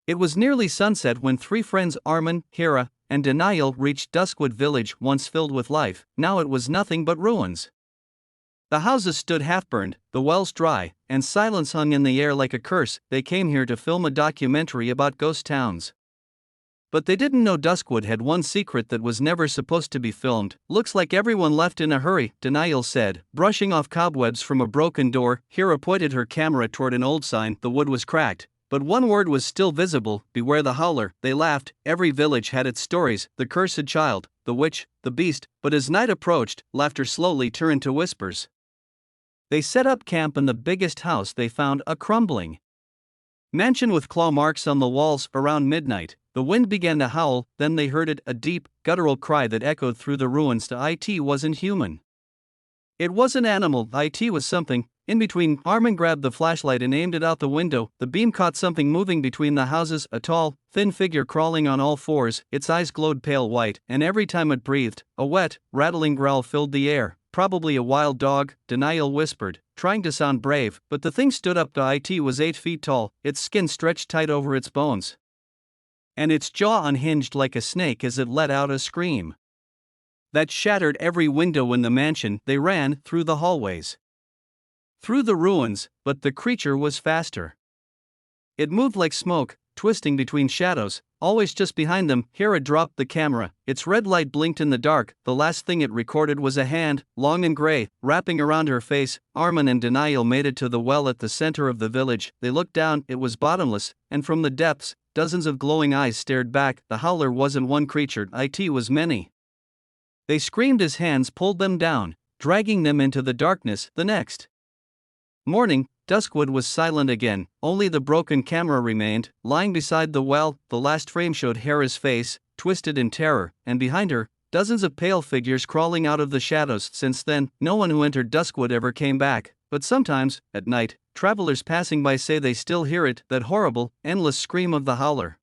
It was nearly sunset when three friends Arman, Hira, and Daniyal reached Duskwood Village, once filled with life. Now it was nothing but ruins. The houses stood half-burned, the wells dry, and silence hung in the air like a curse. They came here to film a documentary about ghost towns. But they didn't know Duskwood had one secret that was never supposed to be filmed. Looks like everyone left in a hurry, Daniyal said, brushing off cobwebs from a broken door. Hira pointed her camera toward an old sign. The wood was cracked, but one word was still visible: beware the Howler. They laughed. Every village had its stories: the cursed child, the witch, the beast. But as night approached, laughter slowly turned to whispers. They set up camp in the biggest house they found, a crumbling mansion with claw marks on the walls. Around midnight, the wind began to howl. Then they heard it, a deep, guttural cry that echoed through the ruins. It wasn't human. It wasn't animal. It was something. In between, Arman grabbed the flashlight and aimed it out the window. The beam caught something moving between the houses, a tall, thin figure crawling on all fours. Its eyes glowed pale white, and every time it breathed, a wet, rattling growl filled the air. Probably a wild dog, Daniyal whispered, trying to sound brave, but the thing stood up. It was 8 feet tall, its skin stretched tight over its bones, and its jaw unhinged like a snake as it let out a scream that shattered every window in the mansion. They ran through the hallways, through the ruins, but the creature was faster. It moved like smoke, twisting between shadows, always just behind them. Hira dropped the camera. Its red light blinked in the dark. The last thing it recorded was a hand, long and gray, wrapping around her face. Arman and Daniyal made it to the well at the center of the village. They looked down. It was bottomless, and from the depths, dozens of glowing eyes stared back. The Howler wasn't one creature, it was many. They screamed as hands pulled them down, dragging them into the darkness. The next morning, Duskwood was silent again. Only the broken camera remained, lying beside the well. The last frame showed Hira's face, twisted in terror, and behind her, dozens of pale figures crawling out of the shadows. Since then, no one who entered Duskwood ever came back. But sometimes, at night, travelers passing by say they still hear it, that horrible, endless scream of the Howler.